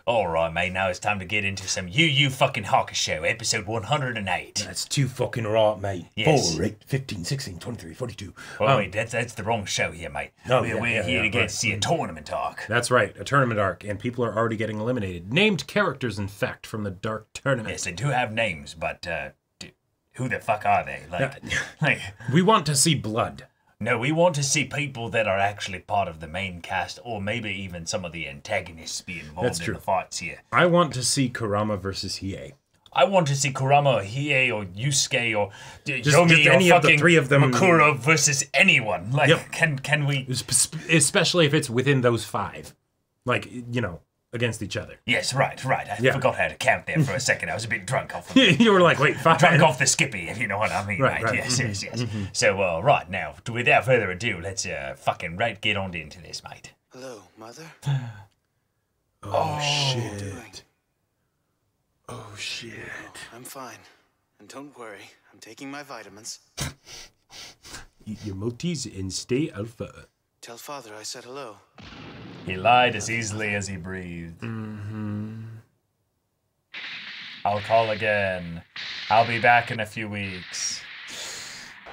Alright, mate, now it's time to get into some Yuu Yuu fucking Hakusho, episode 108. That's too fucking right, mate. Yes. 4, 8, 15, 16, 23, 42. Oh, wait, that's the wrong show here, mate. Oh, we're here to get to see a tournament arc. That's right, a tournament arc, and people are already getting eliminated. Named characters, in fact, from the Dark Tournament. Yes, they do have names, but who the fuck are they? Like, we want to see blood. No, we want to see people that are actually part of the main cast, or maybe even some of the antagonists be involved in the fights here. I want to see Kurama versus Hiei. I want to see Kurama or Hiei or Yusuke or just Yomi any or of the three of them. Makuro versus anyone. Like, yep. Can we... Especially if it's within those 5. Like, you know, against each other. Yes, right. I forgot how to count there for a second. I was a bit drunk off of You were like, wait, 5? Drunk off the skippy, if you know what I mean, right? Yes. So, right, now, without further ado, let's fucking get on into this, mate. Hello, Mother? Oh, shit. Oh, shit. I'm fine. And don't worry, I'm taking my vitamins. Eat your motis and stay alpha. Tell Father I said hello. He lied as easily as he breathed. I'll call again. I'll be back in a few weeks.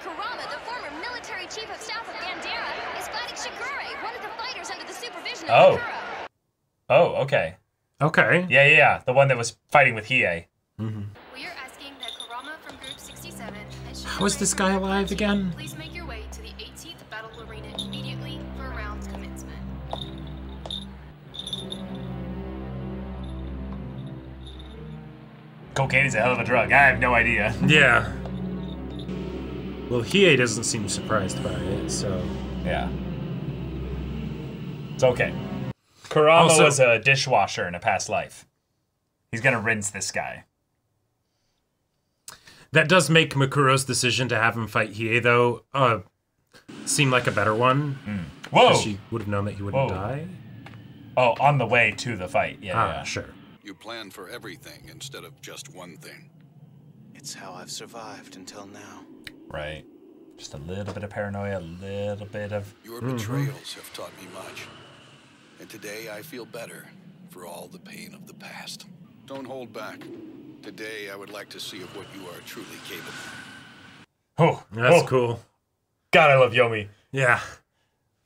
Kurama, the former military chief of staff of Bandera, is fighting Shigure, one of the fighters under the supervision of Makuro. Oh, okay. Okay. Yeah. The one that was fighting with Hiei. We are asking that Kurama from Group 67 and Shigure How is this guy alive again? Please make your way to the 18th Battle Arena immediately for round commencement. Cocaine is a hell of a drug. I have no idea. Yeah. Well, Hiei doesn't seem surprised by it, so... Yeah. It's okay. Kurama was a dishwasher in a past life. He's gonna rinse this guy. That does make Makuro's decision to have him fight Hiei, though, seem like a better one. Whoa! She would have known that he wouldn't die. Oh, on the way to the fight. Yeah. Sure. You plan for everything instead of just one thing. It's how I've survived until now. Right. Just a little bit of paranoia, a little bit of... Your betrayals have taught me much. And today I feel better for all the pain of the past. Don't hold back. Today I would like to see of what you are truly capable. Oh, that's cool. God, I love Yomi. Yeah.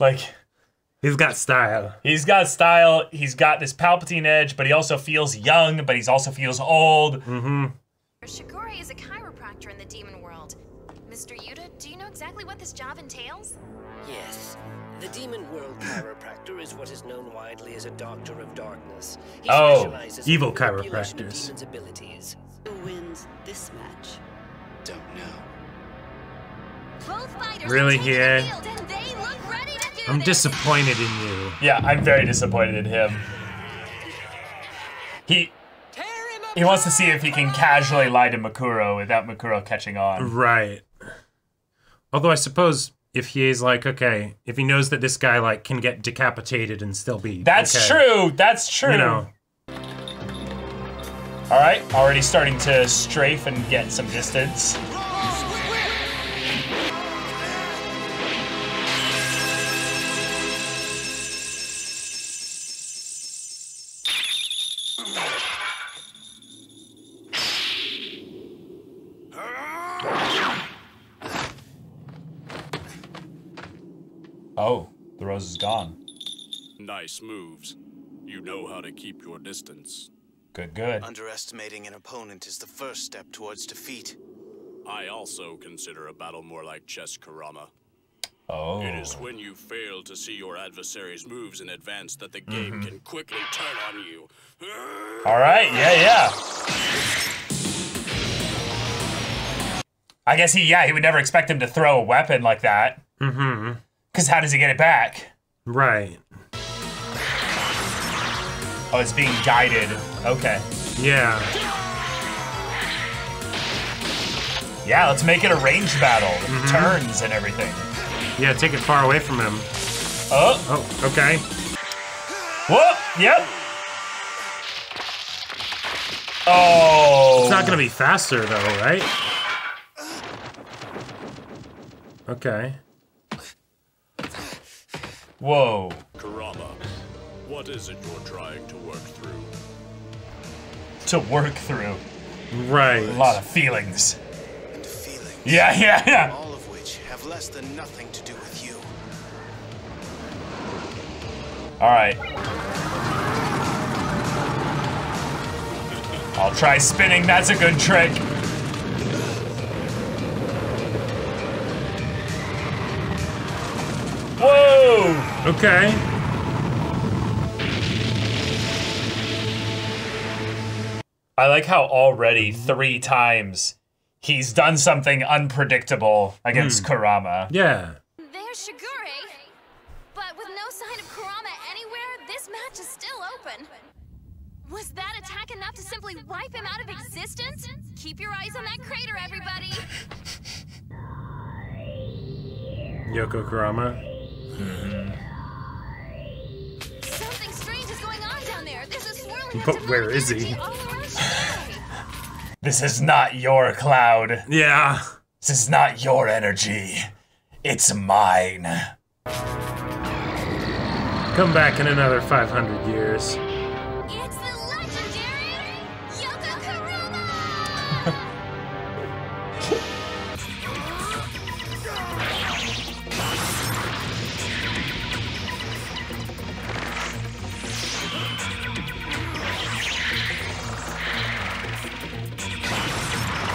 Like... He's got style. He's got style. He's got this Palpatine edge, but he also feels young, but he also feels old. Shigure is a chiropractor in the demon world. Mr. Yuta, do you know exactly what this job entails? Yes. The demon world chiropractor is what is known widely as a doctor of darkness. He specializes evil in the manipulation of chiropractors. demons' abilities. Who wins this match? Don't know. Both fighters Really, are taking Hiei? the field, and they look ready to do I'm this. disappointed in you. Yeah, I'm very disappointed in him. He wants to see if he can casually lie to Makuro without Makuro catching on. Right. Although I suppose if Hiei's like, okay, if he knows that this guy like can get decapitated and still be That's true. That's true. You know. All right, already starting to strafe and get some distance. Oh, the rose is gone. Nice moves. You know how to keep your distance. Good. Underestimating an opponent is the first step towards defeat. I also consider a battle more like chess, Kurama. Oh. It is when you fail to see your adversary's moves in advance that the game can quickly turn on you. All right, yeah. I guess he would never expect him to throw a weapon like that. Because how does he get it back? Right. Oh, it's being guided. Okay. Yeah. Yeah, let's make it a ranged battle with turns and everything. Yeah, take it far away from him. Oh, okay. Whoop, yep. Oh. It's not gonna be faster though, right? Okay. Whoa. Kurama, what is it you're trying to work through? to work through. Right. A lot of feelings. And feelings. Yeah. All of which have less than nothing to do with you. All right. I'll try spinning. That's a good trick. Whoa! Okay. I like how already 3 times he's done something unpredictable against Kurama. Yeah. There's Shigure. But with no sign of Kurama anywhere, this match is still open. Was that attack enough to simply wipe him out of existence? Keep your eyes on that crater, everybody. Yoko Kurama. Something strange is going on down there. There's a swirling But where is he? all around Shigure. This is not your cloud. Yeah. This is not your energy. It's mine. Come back in another 500 years. It's the legendary Yoko Kurama!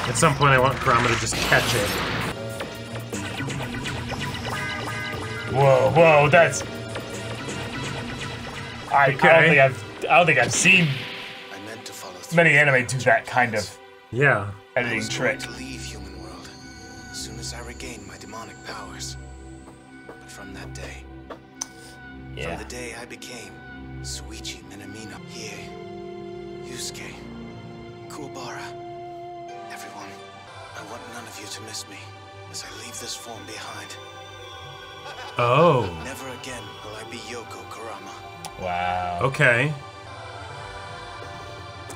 At some point, I want Kurama to just catch it. Whoa, that's... I don't think I've seen I meant to follow through. many anime do that kind of Yeah. I editing was trick. going to leave human world as soon as I regained my demonic powers. But from that day, from the day I became Shuichi Minamino, Hiei, Yusuke, Kuwabara, everyone, I want none of you to miss me as I leave this form behind. Oh. Never again will I be Yoko Kurama. Wow. Okay.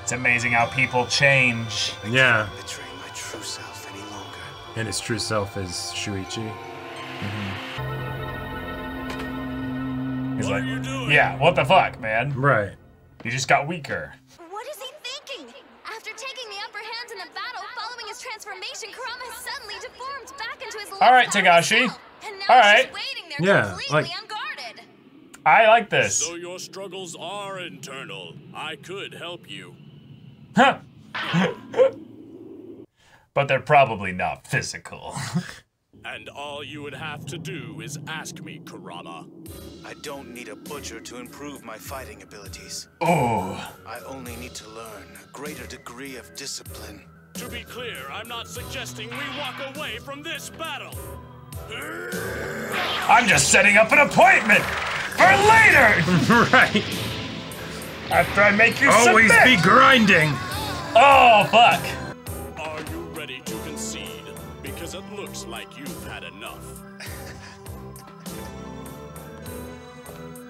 It's amazing how people change. Yeah. Betray my true self any longer. And his true self is Shuichi. He's like, yeah, what the fuck, man? Right. You just got weaker. What is he thinking? After taking the upper hand in the battle following his transformation, Kurama has suddenly deformed back into his All right, Tagashi. And now All he's right. just waiting there Yeah, completely like- unguarded. I like this. So your struggles are internal. I could help you. Huh. But they're probably not physical. And all you would have to do is ask me, Kurama. I don't need a butcher to improve my fighting abilities. Oh. I only need to learn a greater degree of discipline. To be clear, I'm not suggesting we walk away from this battle. I'm just setting up an appointment for later. Right. After I make you Always submit. be grinding. Oh, fuck. Are you ready to concede? Because it looks like you've had enough.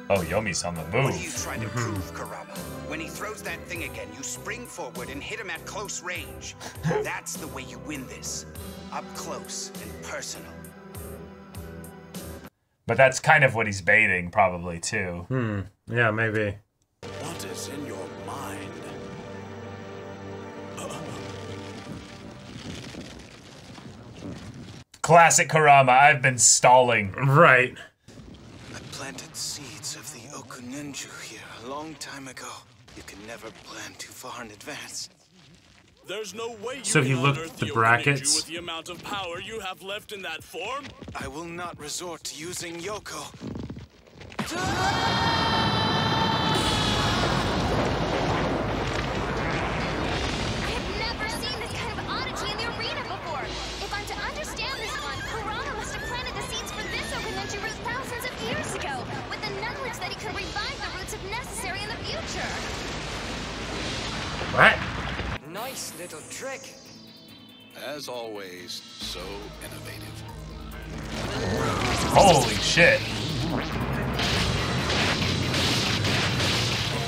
Oh, Yomi's on the What are you move. trying to prove, Kurama? When he throws that thing again, you spring forward and hit him at close range. That's the way you win this. Up close and personal. But that's kind of what he's baiting, probably, too. Yeah, maybe. What is in your mind? Classic Kurama. I've been stalling. Right. I planted seeds of the Okuninju here a long time ago. You can never plan too far in advance. There's no way you So he can looked unearth at the Okuninju brackets? with the amount of power you have left in that form. I will not resort to using Yoko. I've never seen this kind of oddity in the arena before. If I'm to understand this one, Kurama must have planted the seeds for this Okuninju root thousands of years ago, with the knowledge that he could revive the roots if necessary in the future. What? Nice little trick. As always, so innovative. Holy shit.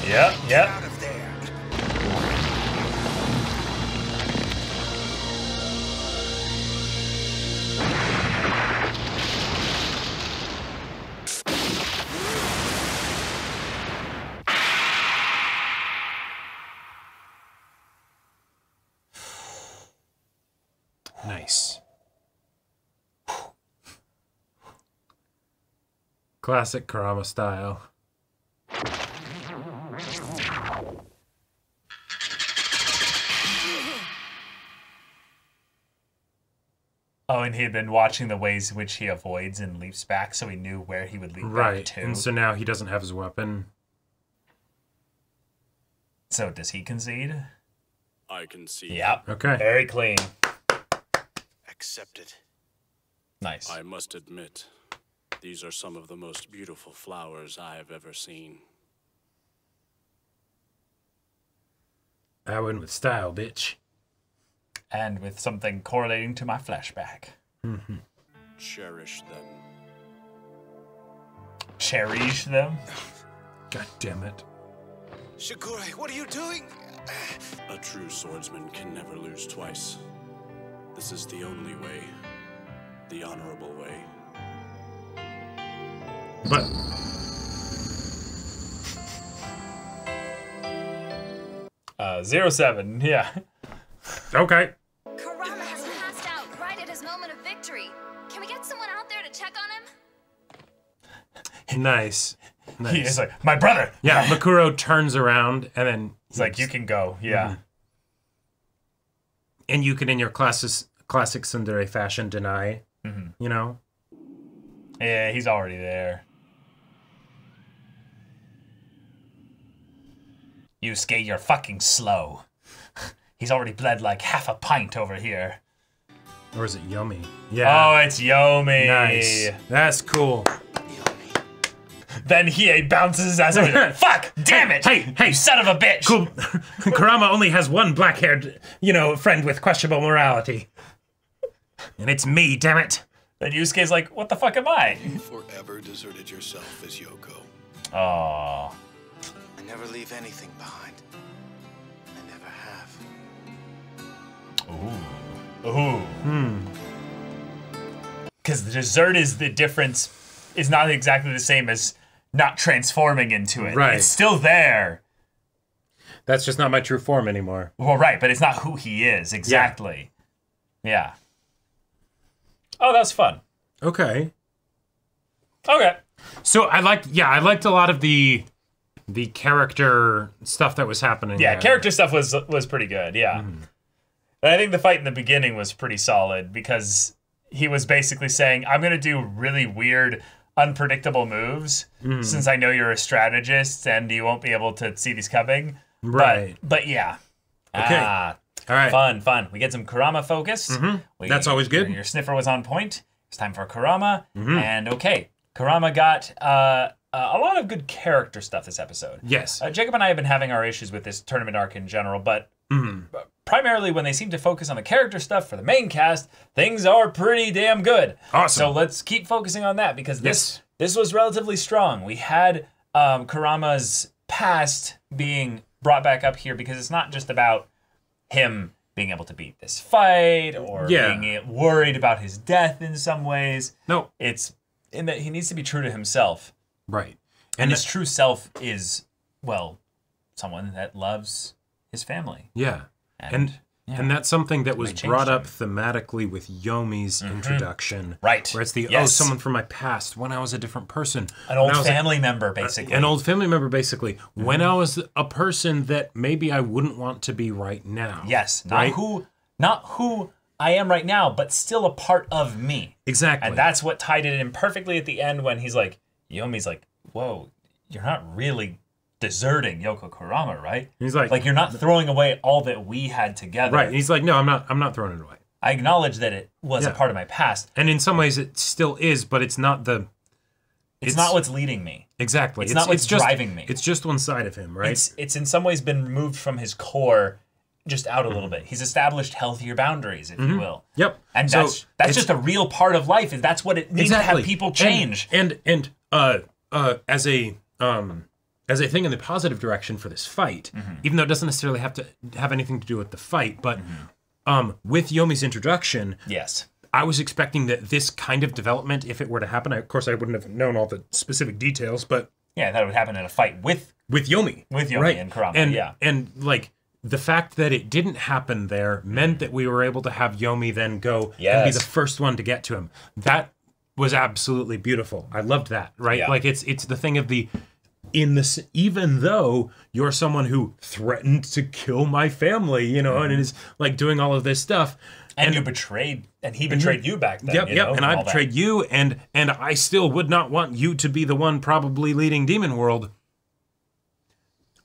Yep. Out of there. Nice. Classic Kurama style. Oh, and he had been watching the ways in which he avoids and leaps back, so he knew where he would leap back to. And so now he doesn't have his weapon. So does he concede? I concede. Yep. Okay. Very clean. Accepted. Nice. I must admit, these are some of the most beautiful flowers I have ever seen. I went with style, bitch. And with something correlating to my flashback. Mm-hmm. Cherish them. Cherish them? God damn it. Shigure, what are you doing? A true swordsman can never lose twice. This is the only way. The honorable way. But... 07, yeah. Okay. Kurama has passed out right at his moment of victory. Can we get someone out there to check on him? Nice. Nice. He is like, my brother! Yeah, Makuro turns around and then... He's like, you can go, yeah. Mm-hmm. And you can, in your classic tsundere fashion, deny, you know? Yeah, he's already there. Yusuke, you're fucking slow. He's already bled like half a pint over here. Or is it Yomi? Yeah. Oh, it's Yomi. Nice. That's cool. Then Hiei bounces his ass over there. Fuck! Damn it! Hey, You son of a bitch! Cool. Kurama only has one black-haired, friend with questionable morality. And it's me, damn it. Then Yusuke's like, what the fuck am I? You forever deserted yourself as Yoko. Oh. I never leave anything behind. I never have. Ooh. Because the dessert is the difference, is not exactly the same as not transforming into it. Right. It's still there. That's just not my true form anymore. Well, right, but it's not who he is, exactly. Yeah. Oh, that was fun. Okay. Okay. So I liked a lot of the character stuff that was happening. Yeah, there. character stuff was pretty good, yeah. And I think the fight in the beginning was pretty solid because he was basically saying, I'm going to do really weird, unpredictable moves since I know you're a strategist and you won't be able to see these coming. Right. But yeah. Okay. All right. Fun. We get some Kurama focus. That's always good. Your sniffer was on point. It's time for Kurama. And okay, Kurama got a lot of good character stuff this episode. Yes. Jacob and I have been having our issues with this tournament arc in general, but primarily when they seem to focus on the character stuff for the main cast, things are pretty damn good. Awesome. So let's keep focusing on that because this was relatively strong. We had Kurama's past being brought back up here because it's not just about him being able to beat this fight or being worried about his death in some ways. No. It's in that he needs to be true to himself. Right. And his true self is, well, someone that loves his family. Yeah. And that's something that was brought up thematically with Yomi's introduction. Right. Where it's someone from my past when I was a different person. An old family member, basically. An old family member, basically. When I was a person that maybe I wouldn't want to be right now. Yes. Not who I am right now, but still a part of me. Exactly. And that's what tied it in perfectly at the end when he's like, Yomi's like, whoa, you're not really deserting Yoko Kurama, right? He's like you're not throwing away all that we had together. Right. And he's like, no, I'm not throwing it away. I acknowledge that it was a part of my past. And in some ways it still is, but it's not it's not what's leading me. Exactly. It's not what's driving me. It's just one side of him, right? It's in some ways been removed from his core just out a little bit. He's established healthier boundaries, if you will. Yep. And that's just a real part of life. Is that's what it needs to have people change. And as a thing in the positive direction for this fight, even though it doesn't necessarily have to have anything to do with the fight, but with Yomi's introduction, I was expecting that this kind of development, if it were to happen, of course I wouldn't have known all the specific details, but yeah, that would happen in a fight with Yomi, and Kurama, and like the fact that it didn't happen there meant that we were able to have Yomi then go and be the first one to get to him. That was absolutely beautiful. I loved that, right? Like it's the thing of the in this, even though you're someone who threatened to kill my family, you know, and is like doing all of this stuff. And you betrayed, and he betrayed you back then. Yep, you know, and I betrayed you, and I still would not want you to be the one probably leading Demon World.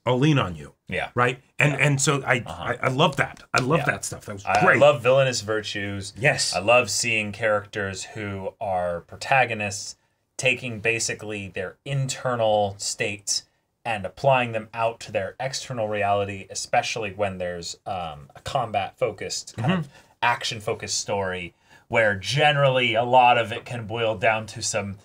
I'll lean on you. Yeah. Right? And so I love that. I love that stuff. That was great. I love villainous virtues. Yes. I love seeing characters who are protagonists taking basically their internal states and applying them out to their external reality, especially when there's a combat-focused, kind of action-focused story, where generally a lot of it can boil down to some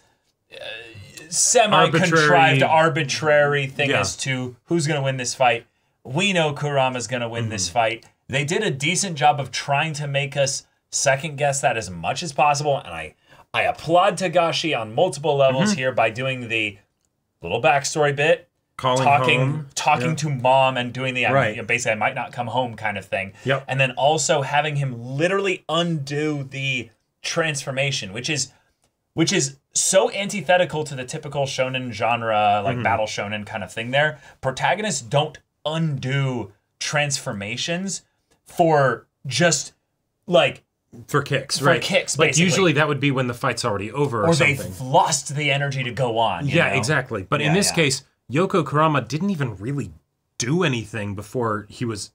semi-contrived, arbitrary thing as to who's going to win this fight. We know Kurama's going to win this fight. They did a decent job of trying to make us second-guess that as much as possible, and I applaud Togashi on multiple levels here by doing the little backstory bit, talking to mom and doing the you know, basically I might not come home kind of thing. And then also having him literally undo the transformation, which is so antithetical to the typical shonen genre, like battle shonen kind of thing there. Protagonists don't undo transformations for just like for kicks, for kicks, like basically. usually that would be when the fight's already over or something. They've lost the energy to go on. You know? Exactly. But in this case, Yoko Kurama didn't even really do anything before he was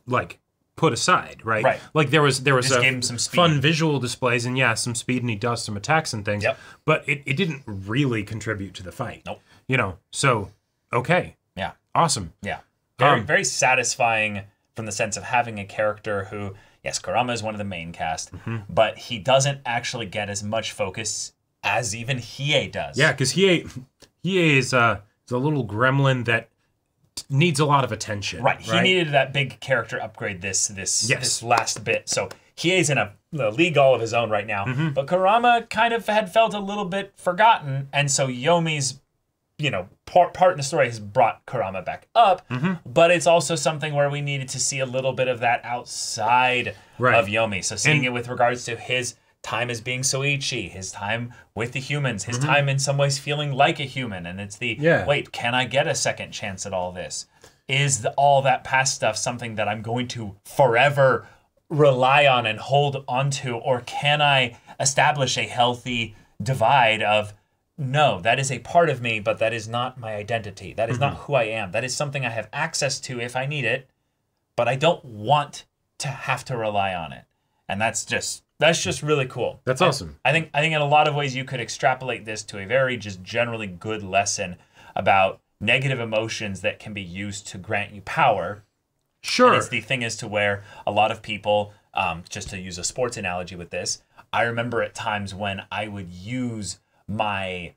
like put aside, right? Like there was some fun visual displays and some speed, and he does some attacks and things. But it didn't really contribute to the fight. Nope. You know, so okay. Yeah. Awesome. Yeah. Very satisfying from the sense of having a character who, yes, Kurama is one of the main cast, but he doesn't actually get as much focus as even Hiei does. Yeah, because Hiei is a little gremlin that needs a lot of attention. Right. He needed that big character upgrade this last bit. So Hiei's in a league all of his own right now. But Kurama kind of had felt a little bit forgotten, and so Yomi's, you know, part in the story has brought Kurama back up, but it's also something where we needed to see a little bit of that outside of Yomi. So seeing it with regards to his time as being Shuichi, his time with the humans, his time in some ways feeling like a human, and it's the, wait, can I get a second chance at all this? Is all that past stuff something that I'm going to forever rely on and hold onto, or can I establish a healthy divide of, no, that is a part of me, but that is not my identity. That is not who I am. That is something I have access to if I need it, but I don't want to have to rely on it. And that's just really cool. That's awesome. I think in a lot of ways you could extrapolate this to a very just generally good lesson about negative emotions that can be used to grant you power. Sure. And it's the thing as to where a lot of people, just to use a sports analogy with this, I remember at times when I would use my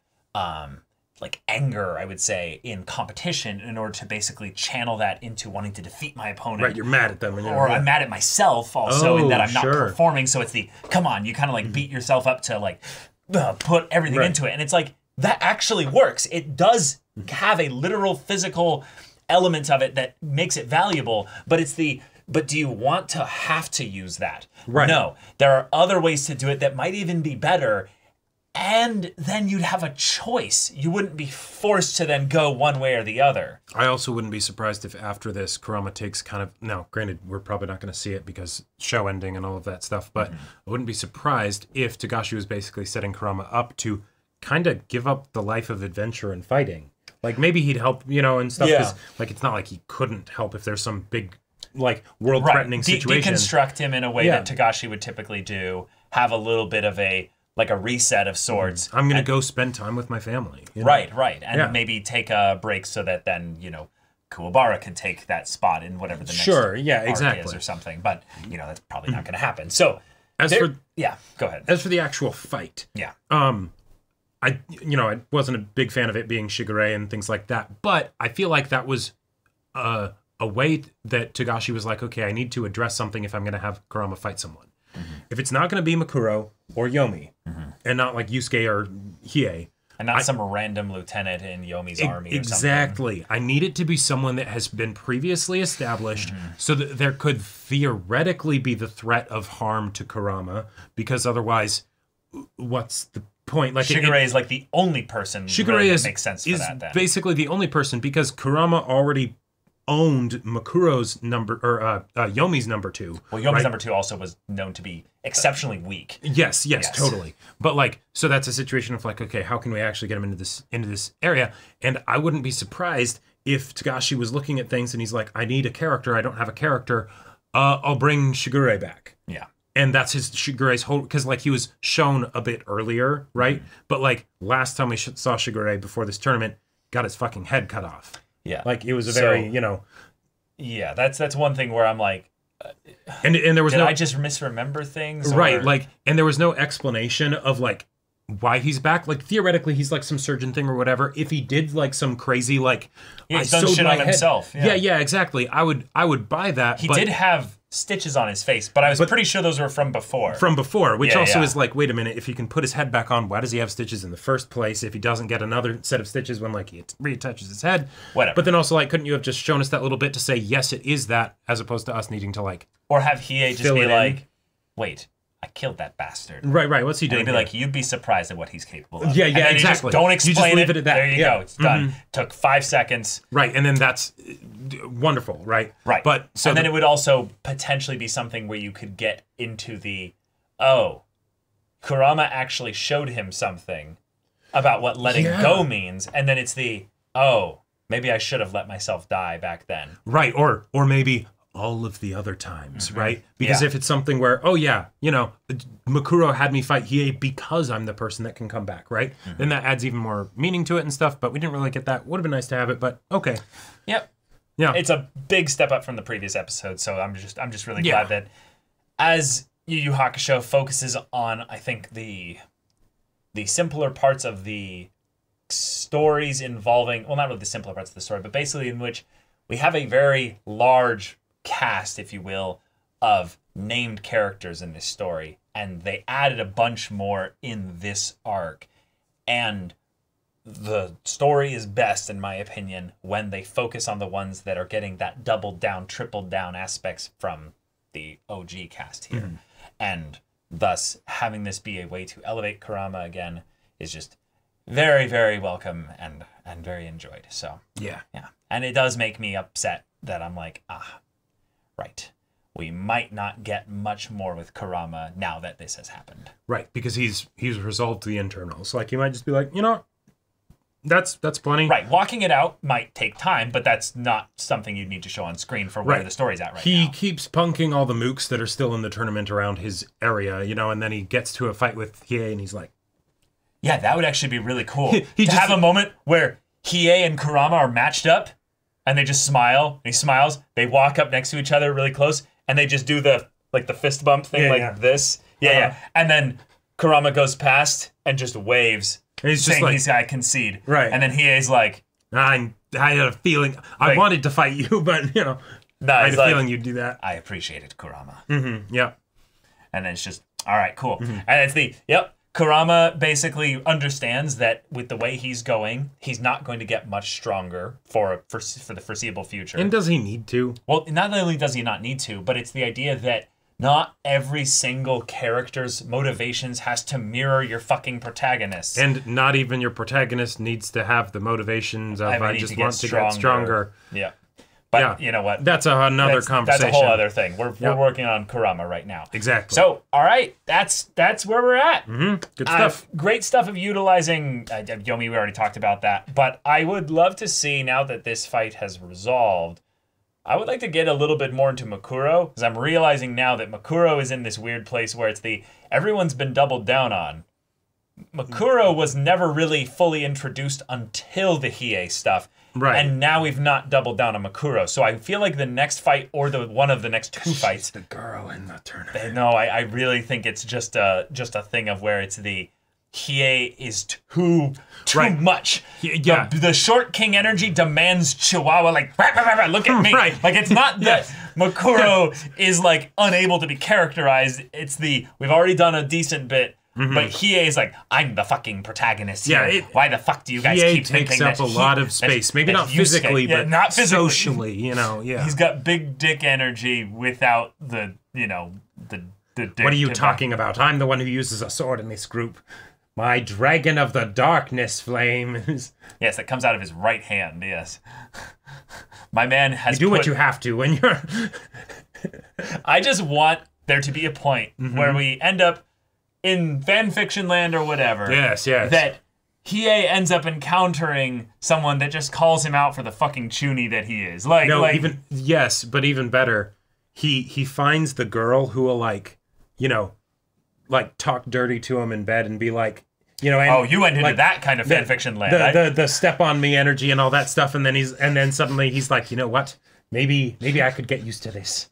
like anger, I would say, in competition in order to basically channel that into wanting to defeat my opponent. Right, you're mad at them. Or I'm mad at myself also in that I'm not performing. So it's the, come on, you kind of like beat yourself up to like put everything into it. And it's like, that actually works. It does have a literal physical element of it that makes it valuable, but it's the, but do you want to have to use that? Right. No, there are other ways to do it that might even be better. And then you'd have a choice. You wouldn't be forced to then go one way or the other. I also wouldn't be surprised if after this, Kurama takes kind of... Now, granted, we're probably not going to see it because show ending and all of that stuff, but I wouldn't be surprised if Togashi was basically setting Kurama up to kind of give up the life of adventure and fighting. Like, maybe he'd help, you know, and stuff. Because, like, it's not like he couldn't help if there's some big, like, world-threatening situation. Deconstruct him in a way that Togashi would typically do. Have a little bit of a... like a reset of sorts. I'm going to go spend time with my family. You know? Right. And maybe take a break so that then, you know, Kuwabara could take that spot in whatever the next arc is or something. But, you know, that's probably not going to happen. So, go ahead. As for the actual fight. I wasn't a big fan of it being Shigure and things like that. But I feel like that was a way that Togashi was like, okay, I need to address something if I'm going to have Kurama fight someone. If it's not going to be Makuro or Yomi, and not like Yusuke or Hiei, And not some random lieutenant in Yomi's army or exactly. something. I need it to be someone that has been previously established so that there could theoretically be the threat of harm to Kurama, because otherwise, what's the point? Like Shigure is like the only person really that makes sense for that then. Basically the only person, because Kurama already owned Makuro's number, or Yomi's number 2. Well, Yomi's number 2 also was known to be exceptionally weak. Yes, totally. But like, so that's a situation of like, okay, how can we actually get him into this area? And I wouldn't be surprised if Togashi was looking at things and he's like, I need a character, I don't have a character, I'll bring Shigure back. Yeah. And that's Shigure's whole, because like he was shown a bit earlier, right? But like last time we saw Shigure before this tournament, got his fucking head cut off. Yeah, like it was a very, Yeah, that's one thing where I'm like, and there was I just misremember things? Right, or? like, and there was no explanation of like why he's back. Like theoretically, he's like some surgeon thing or whatever. If he did like some crazy like, he's done shit on himself. Yeah, exactly. I would buy that. He did have stitches on his face, but I was pretty sure those were from before. Which is like, wait a minute, if he can put his head back on, why does he have stitches in the first place? If he doesn't get another set of stitches when like he reattaches his head, whatever. But then also like, couldn't you have just shown us that little bit to say yes, it is that, as opposed to us needing to like, or have Hiei just be like, wait, I killed that bastard. Right. What's he doing? And he'd be like, you'd be surprised at what he's capable of. Yeah, and then exactly. Don't explain you just leave it at that. There you go. It's done. Took 5 seconds. Right, and then that's wonderful, right? Right. But so and then it would also potentially be something where you could get into the, Kurama actually showed him something about what letting go means, and then it's the, maybe I should have let myself die back then. Right, or maybe all of the other times, right? Because if it's something where, Makuro had me fight Hiei because I'm the person that can come back, right? Then that adds even more meaning to it and stuff, but we didn't really get that. Would have been nice to have it, but okay. Yep. Yeah. It's a big step up from the previous episode, so I'm just really glad that as Yu Yu Hakusho focuses on, I think, the simpler parts of the stories involving, well, not really the simpler parts of the story, but basically in which we have a very large cast, if you will, of named characters in this story, and they added a bunch more in this arc. And the story is best, in my opinion, when they focus on the ones that are getting that doubled down, tripled down aspects from the OG cast here. And thus, having this be a way to elevate Kurama again is just very, very welcome and very enjoyed. So, yeah. And it does make me upset that I'm like, right. We might not get much more with Kurama now that this has happened. Right, because he's resolved the internals. Like, he might just be like, that's plenty. Right, walking it out might take time, but that's not something you need to show on screen for where the story's at right now. He keeps punking all the mooks that are still in the tournament around his area, and then he gets to a fight with Hiei, and he's like... Yeah, that would actually be really cool. to have a moment where Hiei and Kurama are matched up, and they just smile, and he smiles, they walk up next to each other really close, and they just do the fist bump thing this. Yeah. And then Kurama goes past and just waves, and he's saying just like, I concede. Right. And then Hiei's like... I had a feeling, I wanted to fight you, but, I had a feeling you'd do that. I appreciated Kurama. Yeah. And then it's just, all right, cool. And it's Kurama basically understands that with the way he's going, he's not going to get much stronger for the foreseeable future. And does he need to? Well, not only does he not need to, but it's the idea that not every single character's motivations has to mirror your fucking protagonist. And not even your protagonist needs to have the motivations of I just want to get stronger. Yeah. But you know what? That's another conversation. That's a whole other thing. We're working on Kurama right now. Exactly. So, all right, that's where we're at. Good stuff. Great stuff of utilizing Yomi. We already talked about that. But I would love to see, now that this fight has resolved, I would like to get a little bit more into Makuro, because I'm realizing now that Makuro is in this weird place where it's everyone's been doubled down on. Makuro was never really fully introduced until the Hiei stuff. Right. And now we've not doubled down on Makuro. So I feel like the next fight, or one of the next two fights... She's the girl in the tournament. No, I really think it's just a thing of where it's the... Hiei is too much. Yeah. The short king energy demands Chihuahua, like, look at me. Right. Like, it's not that Makuro is, like, unable to be characterized. It's we've already done a decent bit But Hiei is like, I'm the fucking protagonist here. Yeah, Why the fuck do you guys Hiei keep thinking takes that up a lot of space. Maybe not physically, but not physically. socially, you know, yeah. He's got big dick energy without the, you know, the dick. What are you talking about? I'm the one who uses a sword in this group. My dragon of the darkness flames. Yes, that comes out of his right hand, yes. My man has You do what you have to when you're... I just want there to be a point where we end up in fan fiction land or whatever. Yes, yes. That Hiei ends up encountering someone that just calls him out for the fucking chuny that he is. Like, No, like, even... Yes, but even better, he finds the girl who will, like, you know, like, talk dirty to him in bed and be like, you know... And, you went into like, that kind of fan fiction land. The step on me energy and all that stuff, and then suddenly he's like, you know what? Maybe I could get used to this.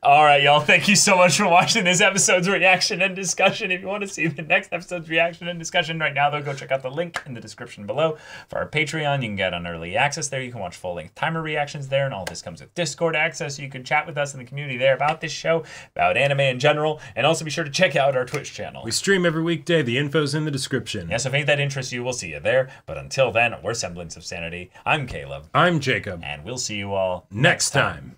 All right, y'all. Thank you so much for watching this episode's reaction and discussion. If you want to see the next episode's reaction and discussion right now, though, go check out the link in the description below. For our Patreon, you can get on early access there. You can watch full-length timer reactions there, and all this comes with Discord access, so you can chat with us in the community there about this show, about anime in general, and also be sure to check out our Twitch channel. We stream every weekday. The info's in the description. Yes, if any of that interests you, we'll see you there. But until then, we're Semblance of Sanity. I'm Caleb. I'm Jacob. And we'll see you all next time.